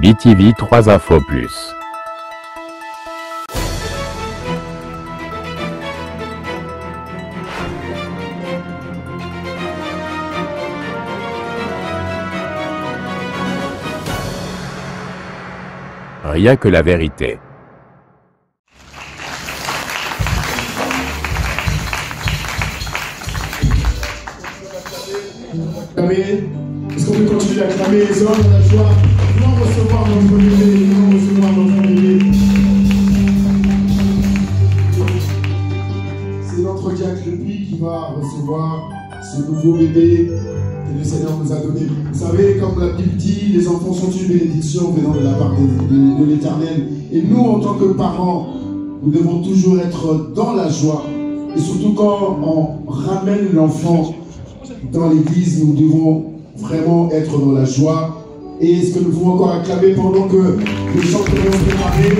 BTV 3 Infos Plus. Rien que la vérité. Est-ce qu'on peut continuer à clamer les hommes dans la joie? Venons recevoir notre bébé, venons recevoir notre bébé. C'est notre diacre qui va recevoir ce nouveau bébé que le Seigneur nous a donné. Vous savez, comme la Bible dit, les enfants sont une bénédiction venant de la part de l'Éternel. Et nous, en tant que parents, nous devons toujours être dans la joie. Et surtout quand on ramène l'enfant dans l'église, nous devons vraiment être dans la joie. Et est-ce que nous pouvons encore acclamer pendant que les chants vont se préparer?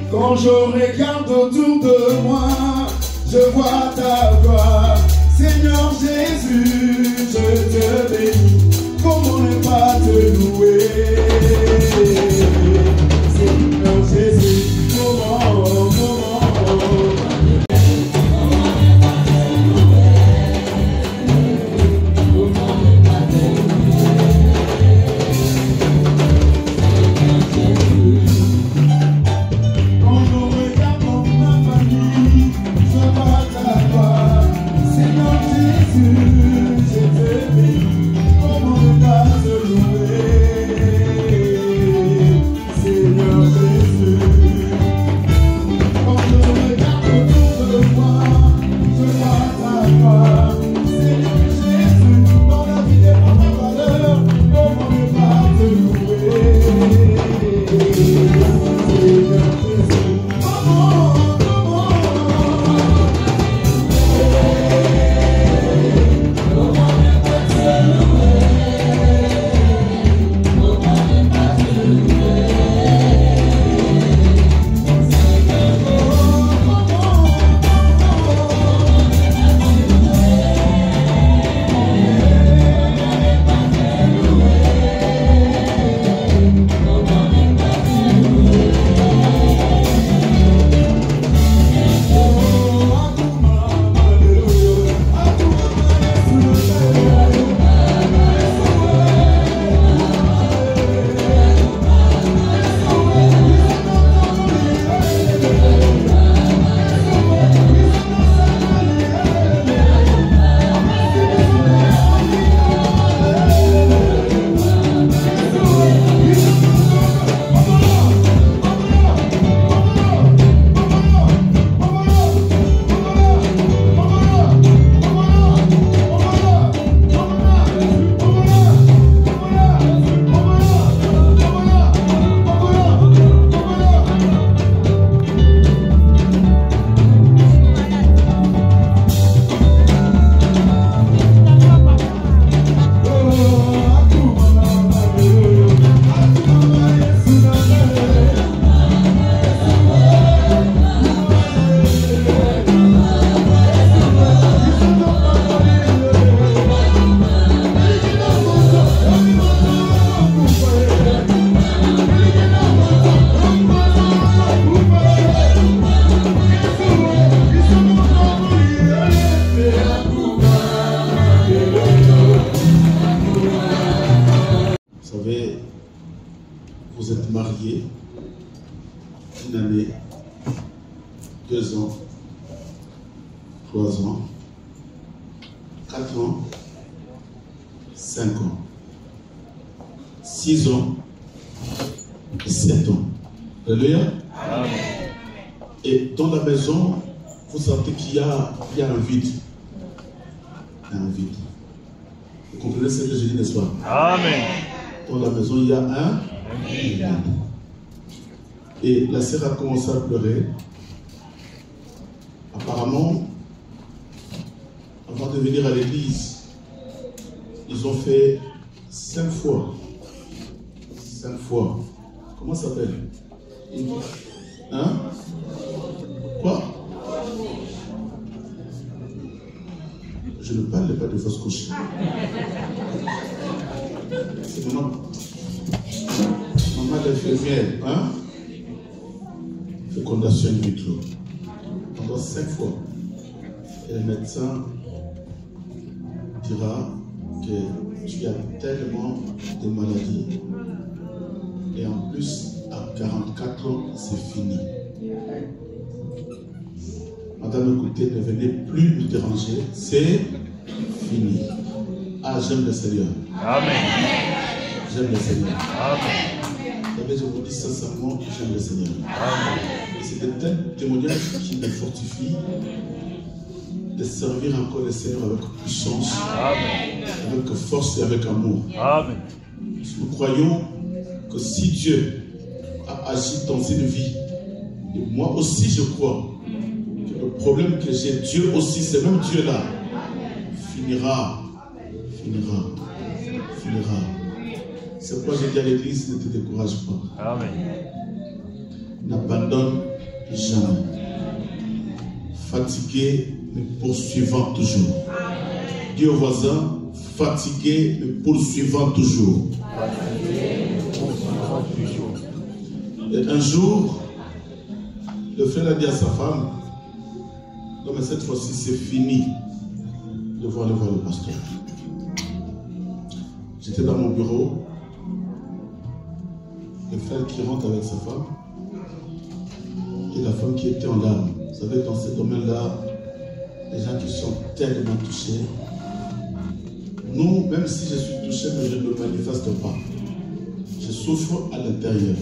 Quand je regarde autour de moi, je vois ta gloire. Seigneur Jésus, je te bénis. Comment ne pas te louer? Seigneur Jésus, comment vous êtes mariés, une année, 2 ans, 3 ans, 4 ans, 5 ans, 6 ans et 7 ans. Alléluia. Amen. Et dans la maison, vous sentez qu'il y a un vide. Il y a un vide. Vous comprenez ce que je dis, n'est-ce pas? Amen. Dans la maison, il y a un vide. Et la sœur a commencé à pleurer. Apparemment, avant de venir à l'église, ils ont fait 5 fois. 5 fois. Comment ça s'appelle? Hein? Quoi? Je ne parle pas de fausse couche. C'est maman. Maman l'infirmière, hein? Fécondation in vitro. Pendant 5 fois. Et le médecin dira que tu as tellement de maladies. Et en plus, à 44 ans, c'est fini. Madame, écoutez, ne venez plus nous déranger. C'est fini. Ah, j'aime le Seigneur. Amen. J'aime le Seigneur. Amen. Et je vous dis sincèrement, j'aime le Seigneur. Amen. Et c'est de tels témoignages qui me fortifient de servir encore le Seigneur avec puissance, Amen. Avec force et avec amour. Amen. Nous croyons que si Dieu a agi dans une vie, et moi aussi je crois que le problème que j'ai, Dieu aussi, ce même Dieu-là, finira. C'est pourquoi j'ai dit à l'église, ne te décourage pas. Amen. N'abandonne jamais. Fatigué, mais poursuivant toujours. Dis au voisin, fatigué, mais poursuivant toujours. Et un jour, le frère a dit à sa femme, non mais cette fois-ci c'est fini de voir le pasteur. J'étais dans mon bureau, le frère qui rentre avec sa femme, et la femme qui était en larmes. Vous savez, dans ce domaine-là, les gens qui sont tellement touchés, nous, même si je suis touché, mais je ne le manifeste pas. Je souffre à l'intérieur.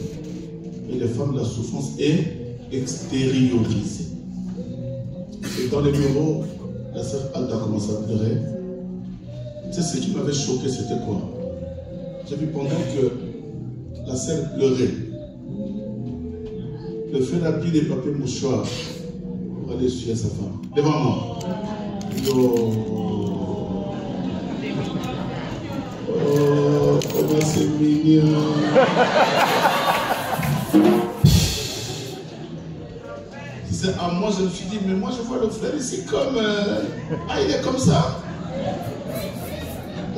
Et les femmes, la souffrance est extériorisée. Et dans le bureau, la sœur Alda a commencé à pleurer. Tu sais, ce qui m'avait choqué, c'était quoi? J'ai vu pendant que la sœur pleurait, le frère a pris des papiers mouchoirs pour aller essuyer sa femme. Devant moi. Oh, comment c'est mignon. C'est à moi, je me suis dit, mais moi je vois le frère ici comme... ah, il est comme ça.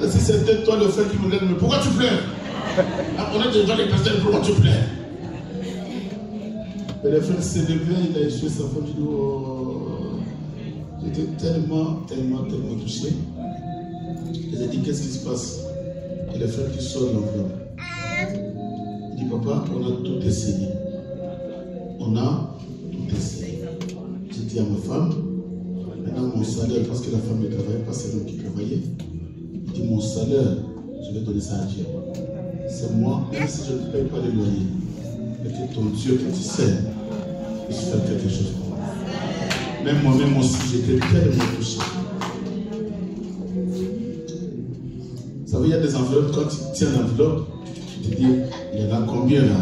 Si c'était toi le frère qui me lève, mais pourquoi tu pleures? Ah, on est déjà les pasteurs, pourquoi tu pleures? Mais le frère s'est levé, il a échoué sa femme, il dit, oh, j'étais tellement touché. Il a dit, qu'est-ce qui se passe? Et le frère qui sort l'enveloppe. Il dit, papa, on a tout essayé. On a tout essayé. J'ai dit à ma femme, maintenant mon salaire, parce que la femme ne travaillait pas, c'est moi qui travaillait. Il dit, mon salaire, je vais donner ça à Dieu. C'est moi, même si je ne paye pas les loyers, mais que ton Dieu que tu sais, puisse faire quelque chose pour moi. Même moi-même aussi, j'étais tellement touché. Vous savez, il y a des enveloppes, quand tu tiens l'enveloppe, tu te dis, il y en a combien là?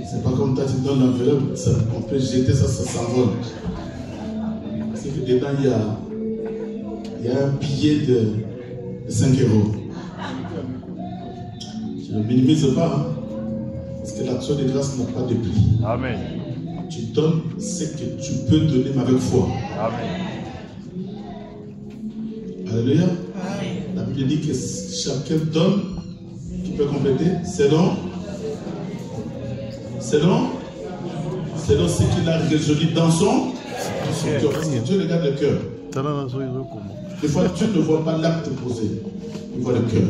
C'est pas comme toi, tu donnes l'enveloppe, on peut jeter ça, ça s'envole. C'est que dedans, il y a un billet de 5 euros. Je ne minimise pas, hein, parce que l'action de grâce n'a pas de prix. Amen. Tu donnes ce que tu peux donner, mais avec foi. Amen. Alléluia. Amen. La Bible dit que chacun donne, qui peut compléter, selon ce qu'il a résolu dans son cœur. Parce que Dieu regarde le cœur. Des fois, Dieu ne voit pas l'acte posé, il voit le cœur.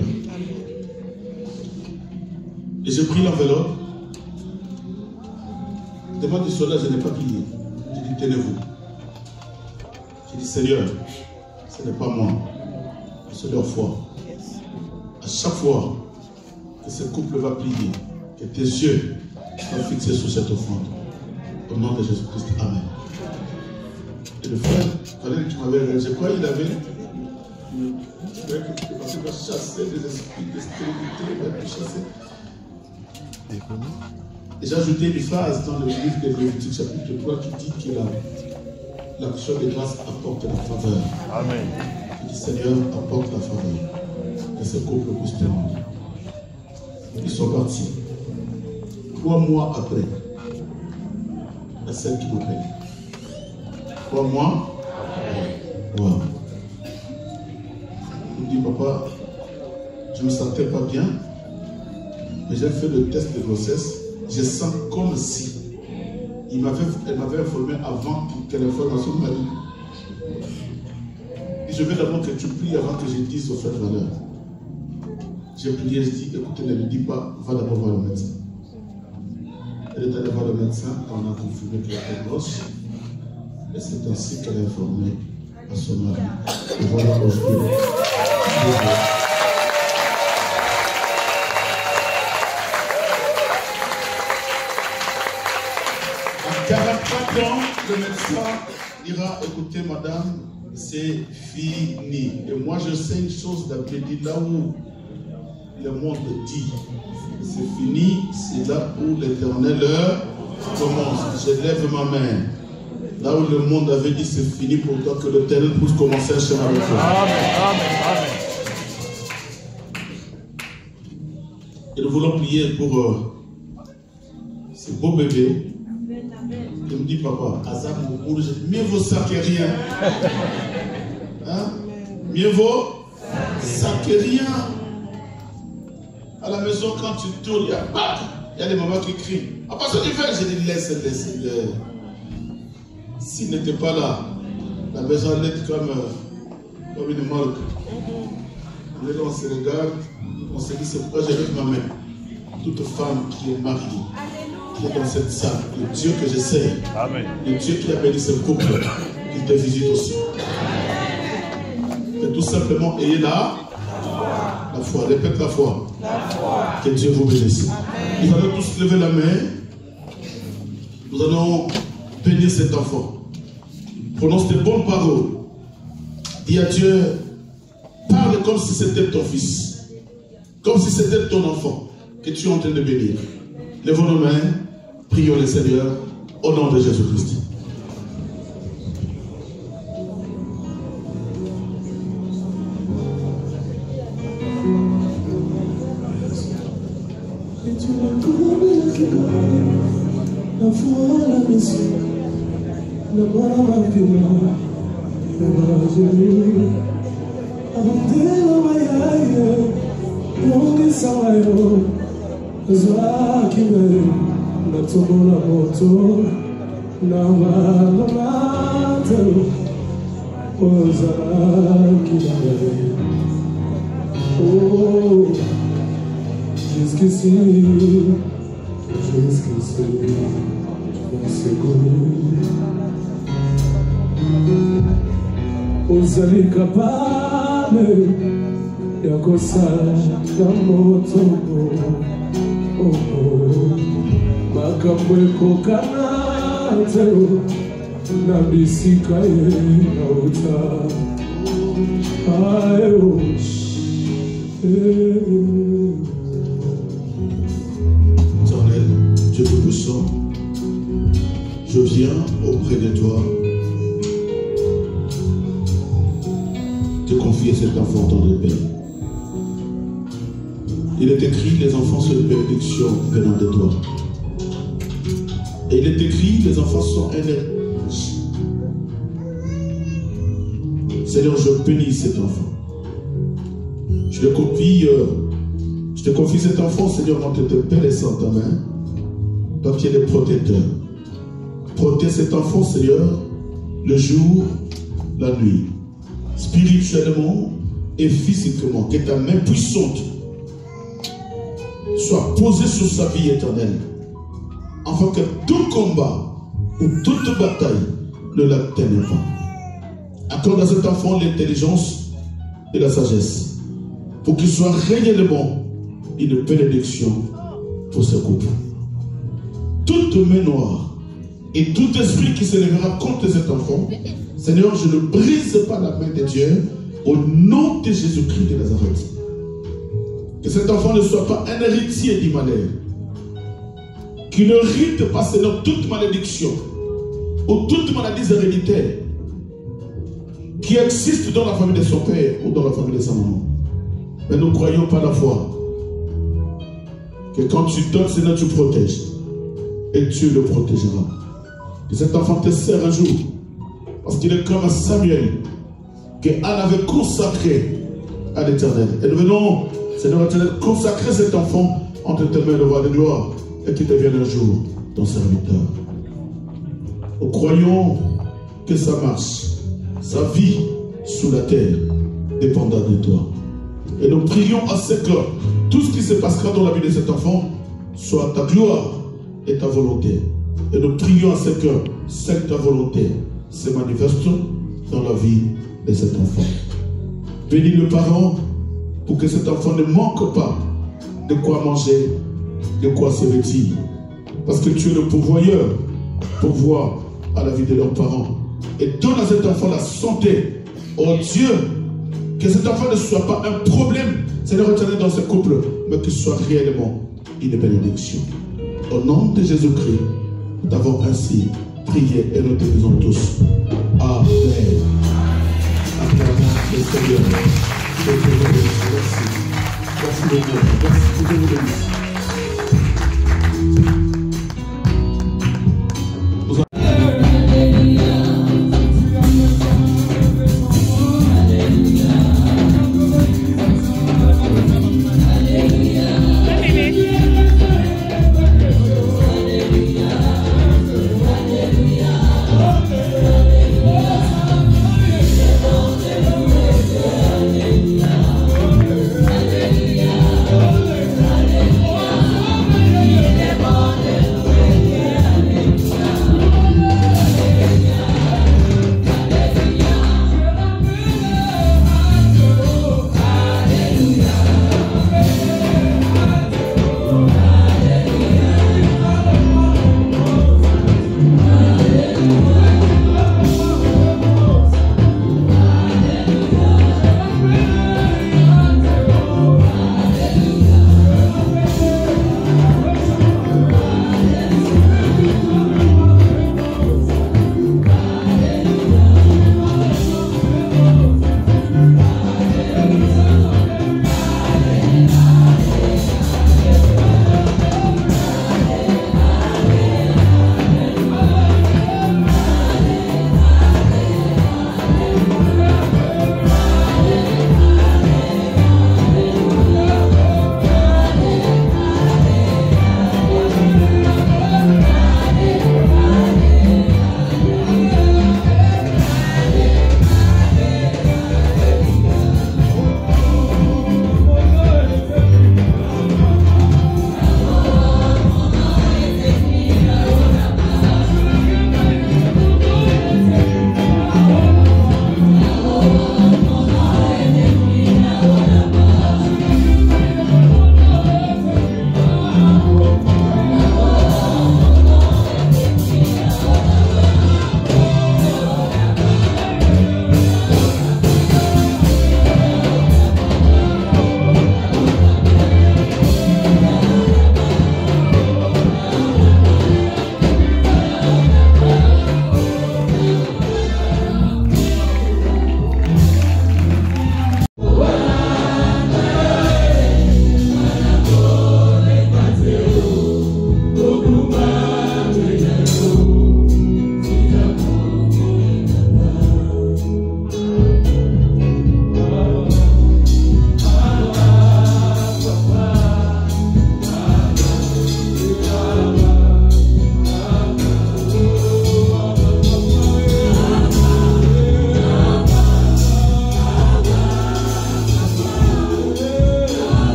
Et j'ai pris l'enveloppe. Devant du soleil, je n'ai pas plié. J'ai dit, tenez-vous. J'ai dit, Seigneur, ce n'est pas moi, c'est leur foi. À chaque fois que ce couple va plier, que tes yeux soient fixés sur cette offrande. Au nom de Jésus-Christ, Amen. Et le frère, Valérie, tu m'avais, je crois qu'il avait. Je croyais que tu vas chasser des esprits de stérilité, il va chasser. Et j'ai ajouté une phrase dans le livre de Lévitique, chapitre 3, qui dit que l'action de grâce apporte la faveur. Amen. Il dit, Seigneur, apporte la faveur. Que ce couple puisse témoigner. Ils sont partis. 3 mois après, il y a celle qui me paye. 3 mois après. Wow. Il me dit, papa, je ne me sentais pas bien. Mais j'ai fait le test de grossesse. Je sens comme si elle m'avait informé avant que l'information m'arrive. Et je veux d'abord que tu pries avant que je dise au frère Valeur. J'ai prié, je dis, écoutez, ne lui dis pas, va d'abord voir le médecin. Elle est allée voir le médecin, on a confirmé qu'elle était grosse. Et c'est ainsi qu'elle a informé à son mari. Et voilà aujourd'hui. À 44 ans, le médecin dira, écoutez madame, c'est fini. Et moi je sais une chose d'après dit, là où le monde dit c'est fini, c'est là où l'éternel commence. Je lève ma main. Là où le monde avait dit c'est fini pour toi, que l'éternel puisse commencer un chemin avec toi. Amen, amen, amen. Et nous voulons prier pour ce beau bébé. Il me dit, papa, Azam Moukourou, mieux vaut ça que rien. Hein? Mieux vaut ça que rien. À la maison, quand tu tournes, il y a des mamans qui crient. À part ça, je dis, laisse. S'il n'était pas là, la maison allait être comme une morgue. On se regarde, on se dit, c'est pourquoi j'ai avec ma main. Toute femme qui est mariée, qui est dans cette salle, le Dieu que je sais, le Dieu qui a béni ce couple, qu'il te visite aussi. Et tout simplement, ayez la foi. Répète la foi. Que Dieu vous bénisse. Nous allons tous lever la main. Nous allons bénir cet enfant. Prononce des bonnes paroles. Dis à Dieu, parle comme si c'était ton fils. Comme si c'était ton enfant que tu es en train de bénir. Levons nos mains. Prions le Seigneur au nom de Jésus-Christ. Uzali kapale ya kosala moto makambo ekokana te na bisika ye na uta ayo Éternel, Dieu Tout-Puissant, je viens auprès de toi te confier cet enfant dans le Père. Il est écrit, les enfants sont une bénédiction venant de toi. Et il est écrit, les enfants sont un héritage. Seigneur, je bénis cet enfant. Je te confie cet enfant, Seigneur, entre tes Père et Saint ta main. Toi qui es le protecteur. Protège cet enfant, Seigneur, le jour, la nuit. Spirituellement et physiquement, que ta main puissante soit posée sur sa vie éternelle, afin que tout combat ou toute bataille ne l'atteigne pas. Accorde à cet enfant l'intelligence et la sagesse, pour qu'il soit réellement une bénédiction pour ce couple. Toute main noire et tout esprit qui se lèvera contre cet enfant, Seigneur, je ne brise pas la main de Dieu au nom de Jésus-Christ de Nazareth. Que cet enfant ne soit pas un héritier du malheur. Qu'il ne hérite pas, Seigneur, toute malédiction ou toute maladie héréditaire qui existe dans la famille de son père ou dans la famille de sa maman. Mais nous croyons par la foi que quand tu donnes, Seigneur, tu protèges. Et Dieu le protégera. Que cet enfant te sert un jour. Parce qu'il est comme Samuel, que Anne avait consacré à l'Éternel. Et nous venons, Seigneur éternel, consacrer cet enfant entre tes mains, le roi de gloire, et qu'il devienne un jour ton serviteur. Nous croyons que ça marche. Sa vie sous la terre dépendra de toi. Et nous prions à ce que tout ce qui se passera dans la vie de cet enfant soit ta gloire et ta volonté. Et nous prions à ce que cette ta volonté se manifeste dans la vie de cet enfant. Bénis le parent pour que cet enfant ne manque pas de quoi manger, de quoi se vêtir. Parce que tu es le pourvoyeur, pourvoir à la vie de leurs parents. Et donne à cet enfant la santé. Oh Dieu, que cet enfant ne soit pas un problème, Seigneur éternel, dans ce couple, mais que ce soit réellement une bénédiction. Au nom de Jésus-Christ, nous avons ainsi prié et nous te disons tous. Amen. Acclamons le Seigneur. Merci. Merci de Dieu. Merci de vous bénisse.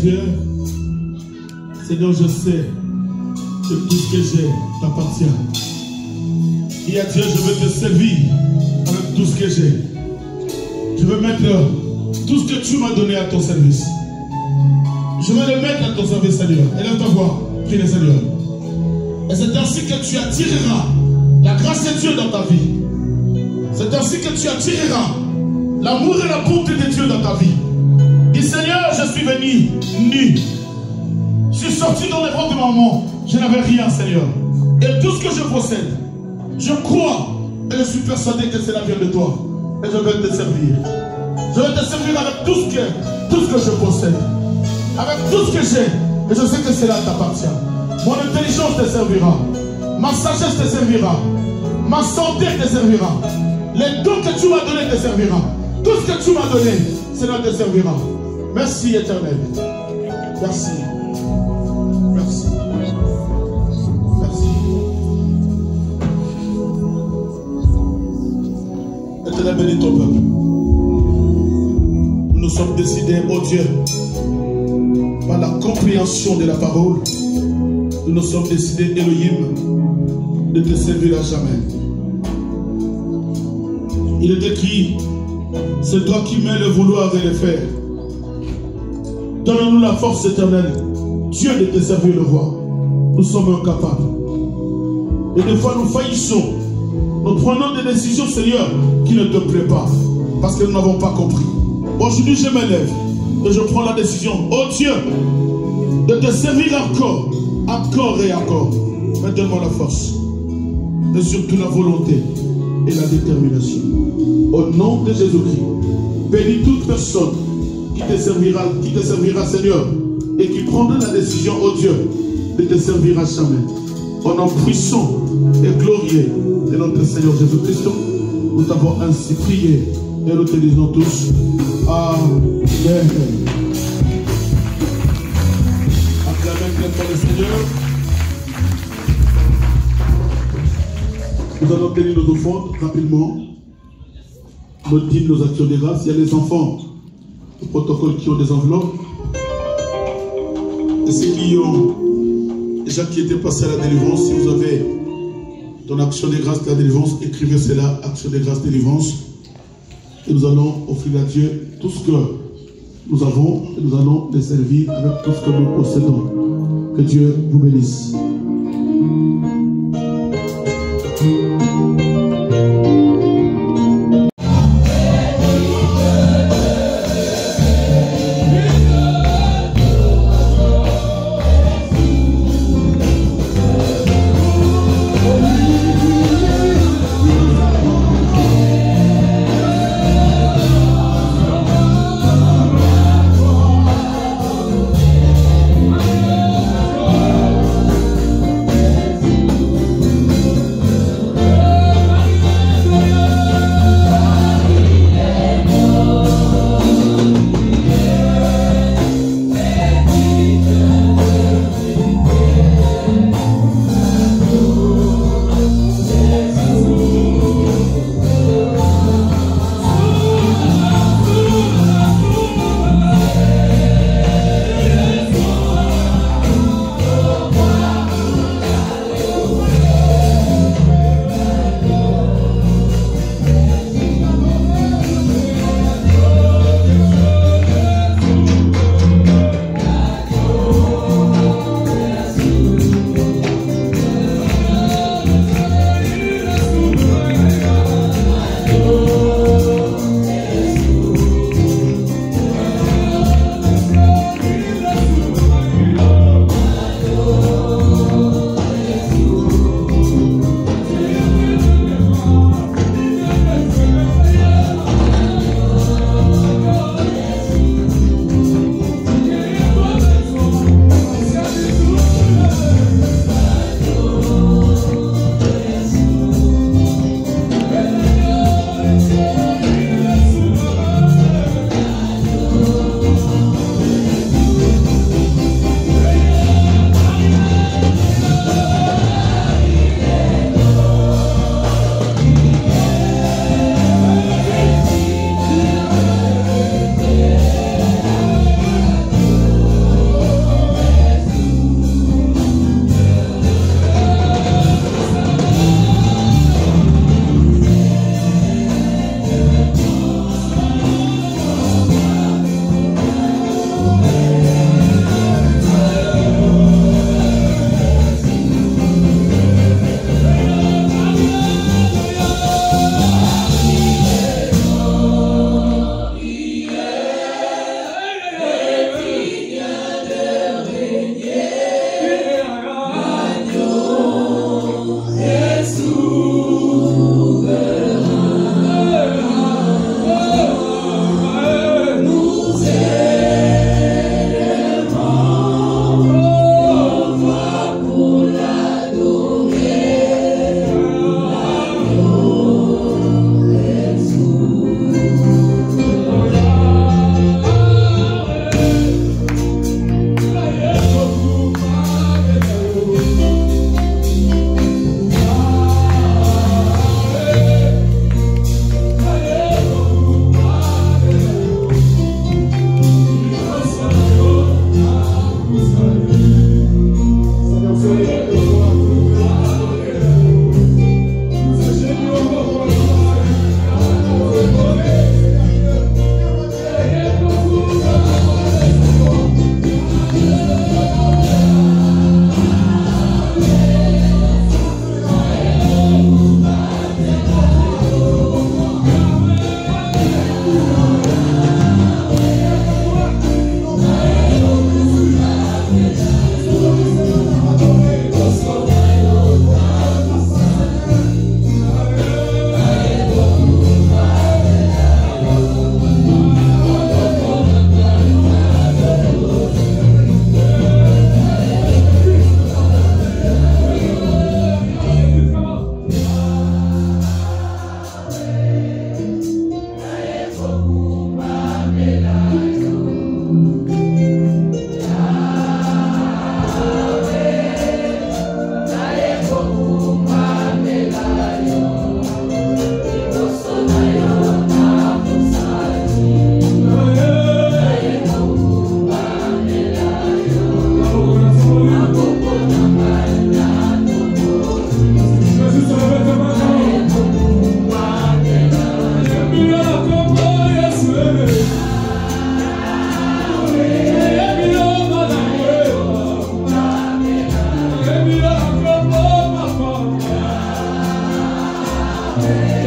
Dieu, Seigneur, je sais que tout ce que j'ai t'appartient. Dis à Dieu, je veux te servir avec tout ce que j'ai. Je veux mettre tout ce que tu m'as donné à ton service. Je veux le mettre à ton service, Seigneur. Élève ta voix, prie le Seigneur. Et c'est ainsi que tu attireras la grâce de Dieu dans ta vie. C'est ainsi que tu attireras l'amour et la bonté de Dieu dans ta vie. Dis Seigneur, je suis venu nu. Je suis sorti dans les bras de maman. Je n'avais rien, Seigneur. Et tout ce que je possède, je crois et je suis persuadé que cela vient de toi. Et je vais te servir. Je vais te servir avec tout ce que je possède. Avec tout ce que j'ai. Et je sais que cela t'appartient. Mon intelligence te servira. Ma sagesse te servira. Ma santé te servira. Les dons que tu m'as donnés te servira. Tout ce que tu m'as donné, cela te servira. Merci Éternel. Merci. Merci. Merci. Éternel, bénis ton peuple. Nous sommes décidés, oh Dieu, par la compréhension de la parole, nous sommes décidés, Elohim, de te servir à jamais. Il est écrit, c'est toi qui mets le vouloir et le faire. Donne-nous la force éternelle, Dieu, de te servir le roi. Nous sommes incapables. Et des fois nous faillissons. Nous prenons des décisions, Seigneur, qui ne te plaisent pas, parce que nous n'avons pas compris. Aujourd'hui, je me lève et je prends la décision, oh Dieu, de te servir encore, encore et encore. Mais donne-moi la force, et surtout la volonté et la détermination. Au nom de Jésus-Christ, bénis toute personne qui te servira, Seigneur, et qui prendra la décision, oh Dieu, de te servir à jamais. Au nom puissant et glorieux de notre Seigneur Jésus-Christ, nous t'avons ainsi prié et nous te disons tous Amen. Acclamez pour le Seigneur. Nous allons tenir nos offrandes rapidement. Nos dîmes, nos actions de grâce. Il y a des enfants au protocole qui ont des enveloppes. Et ceux qui ont déjà qui étaient passés à la délivrance, si vous avez ton action de grâce, ta délivrance, écrivez cela, action de grâce, délivrance. Et nous allons offrir à Dieu tout ce que nous avons et nous allons les servir avec tout ce que nous possédons. Que Dieu vous bénisse.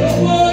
Oh,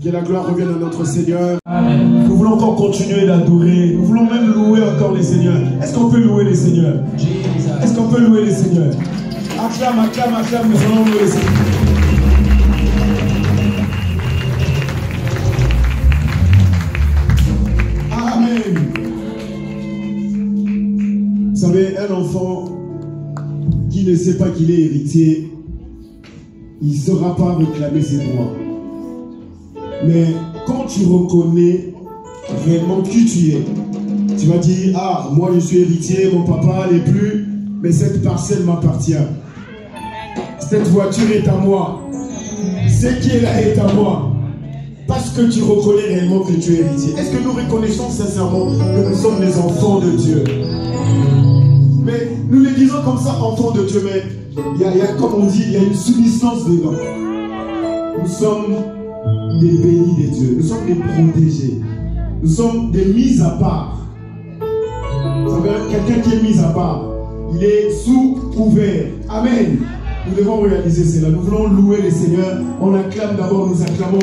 Que la gloire revienne à notre Seigneur. Amen. Nous voulons encore continuer d'adorer. Nous voulons même louer encore les Seigneurs. Est-ce qu'on peut louer les Seigneurs? Est-ce qu'on peut louer les Seigneurs? Acclame, acclame, acclame, nous allons louer les Seigneurs. Amen. Vous savez, un enfant qui ne sait pas qu'il est héritier, il ne saura pas réclamer ses droits. Mais quand tu reconnais réellement qui tu es, tu vas dire, ah, moi je suis héritier, mon papa n'est plus, mais cette parcelle m'appartient. Cette voiture est à moi. Ce qui est là est à moi. Parce que tu reconnais réellement que tu es héritier. Est-ce que nous reconnaissons sincèrement que nous sommes les enfants de Dieu? Mais nous les disons comme ça, enfants de Dieu, mais il y a, comme on dit, il y a une subsistance dedans. Nous sommes des bénis de Dieu, nous sommes des protégés, nous sommes des mis à part. Vous savez, quelqu'un qui est mis à part, il est sous couvert. Amen. Nous devons réaliser cela. Nous voulons louer le Seigneur. On acclame d'abord, nous acclamons.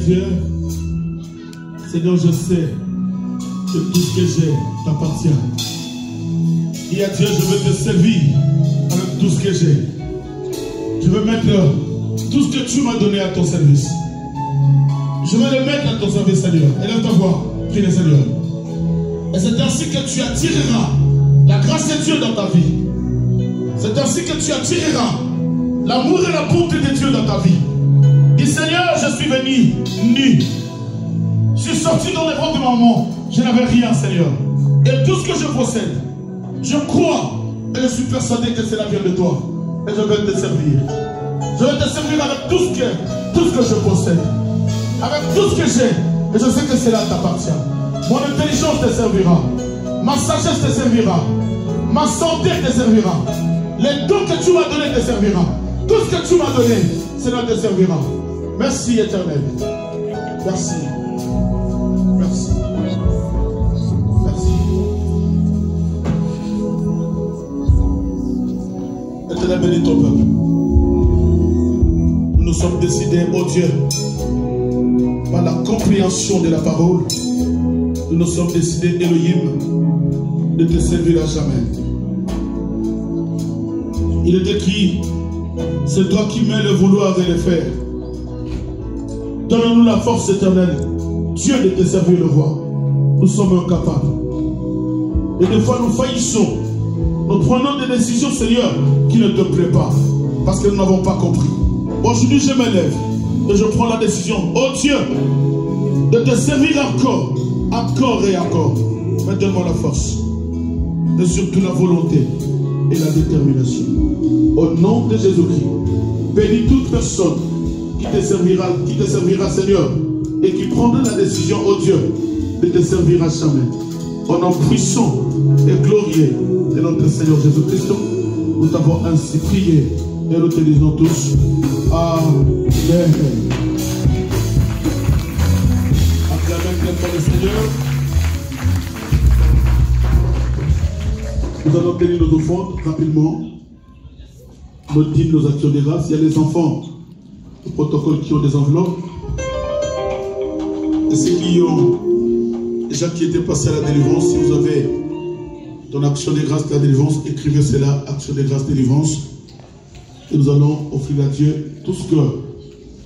Dieu, Seigneur, je sais que tout ce que j'ai t'appartient. Dis à Dieu, je veux te servir avec tout ce que j'ai. Je veux mettre tout ce que tu m'as donné à ton service. Je vais le mettre à ton service, Seigneur. Élève ta voix, prie le Seigneur. Et c'est ainsi que tu attireras la grâce de Dieu dans ta vie. C'est ainsi que tu attireras l'amour et la bonté de Dieu dans ta vie. Dis Seigneur, je suis venu nu. Je suis sorti dans les bras de maman. Je n'avais rien, Seigneur. Et tout ce que je possède, je crois et je suis persuadé que cela vient de toi. Et je vais te servir. Je vais te servir avec tout ce que je possède. Avec tout ce que j'ai. Et je sais que cela t'appartient. Mon intelligence te servira. Ma sagesse te servira. Ma santé te servira. Les dons que tu m'as donnés te servira. Tout ce que tu m'as donné, cela te servira. Merci Éternel. Merci. Merci. Merci. Éternel, bénis ton peuple. Nous sommes décidés, oh Dieu, par la compréhension de la parole. Nous sommes décidés, Elohim, de te servir à jamais. Il est écrit, c'est toi qui mets le vouloir et le faire. Donne-nous la force éternelle, Dieu, de te servir le roi. Nous sommes incapables. Et des fois nous faillissons. Nous prenons des décisions, Seigneur, qui ne te plaisent pas. Parce que nous n'avons pas compris. Aujourd'hui, je me lève et je prends la décision, oh Dieu, de te servir encore et encore. Mais donne-moi la force. Et surtout la volonté et la détermination. Au nom de Jésus-Christ, bénis toute personne qui te servira, Seigneur, et qui prendra la décision, oh Dieu, de te servir à jamais. Au nom puissant et glorieux de notre Seigneur Jésus-Christ, nous avons ainsi prié et nous te disons tous Amen. Acclamez pour le Seigneur. Nous allons tenir nos offrandes rapidement. Nos dîmes, nos actions de grâce. Il y a les enfants au protocole qui ont des enveloppes. Et ceux qui ont déjà qui étaient passés à la délivrance, si vous avez ton action de grâce de la délivrance, écrivez cela, action de grâce délivrance. Et nous allons offrir à Dieu tout ce que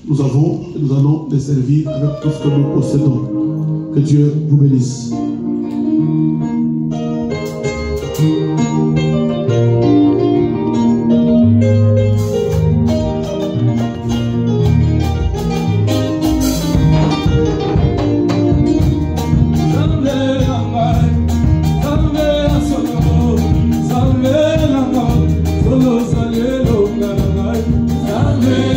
nous avons et nous allons les servir avec tout ce que nous possédons. Que Dieu vous bénisse. Amen.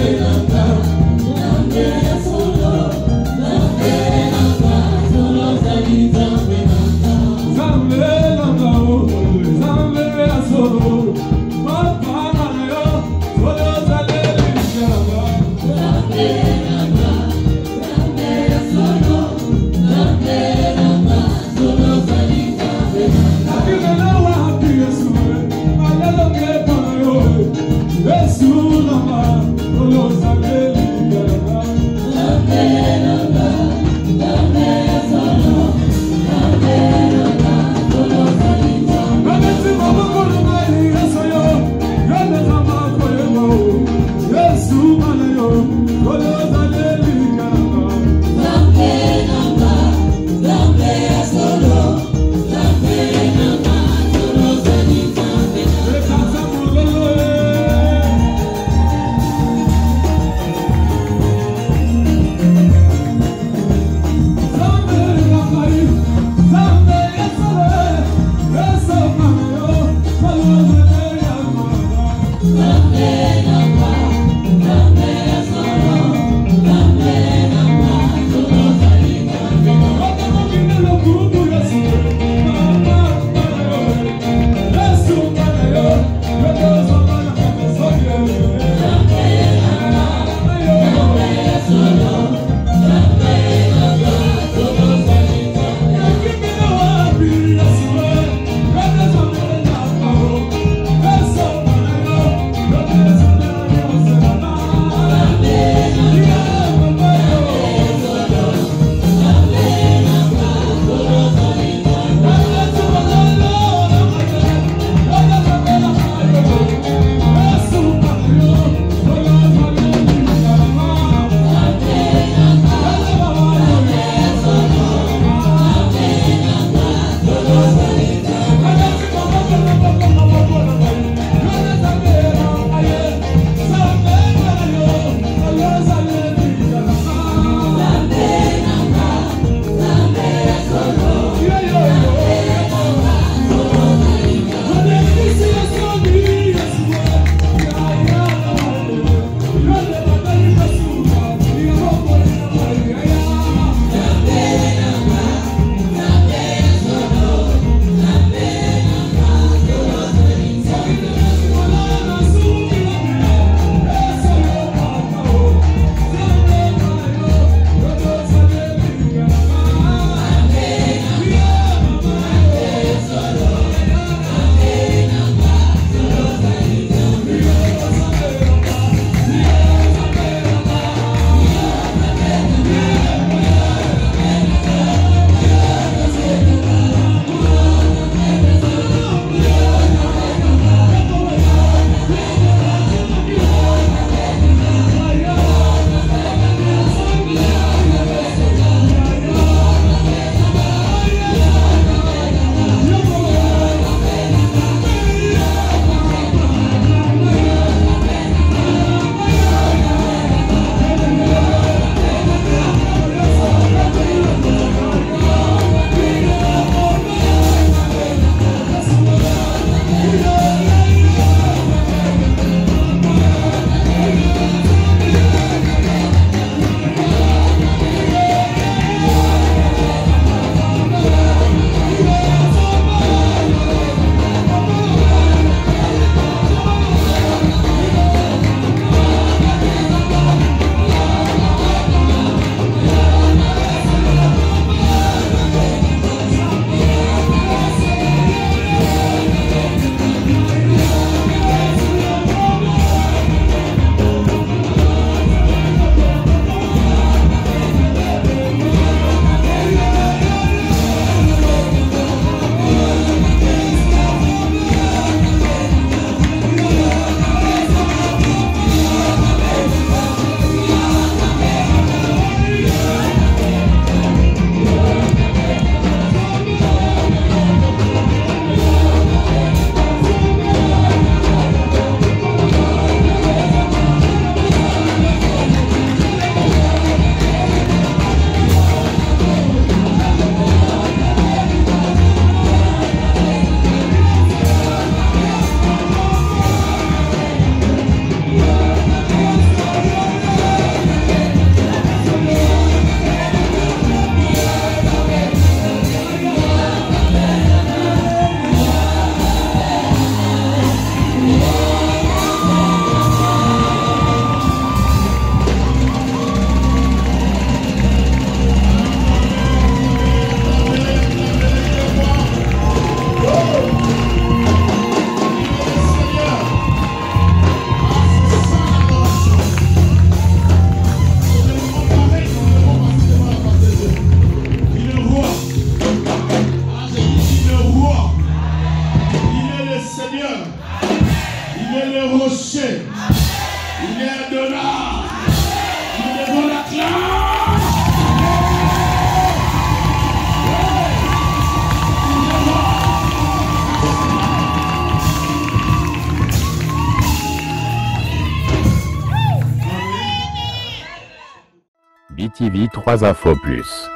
ITV 3 Info Plus.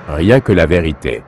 Rien que la vérité.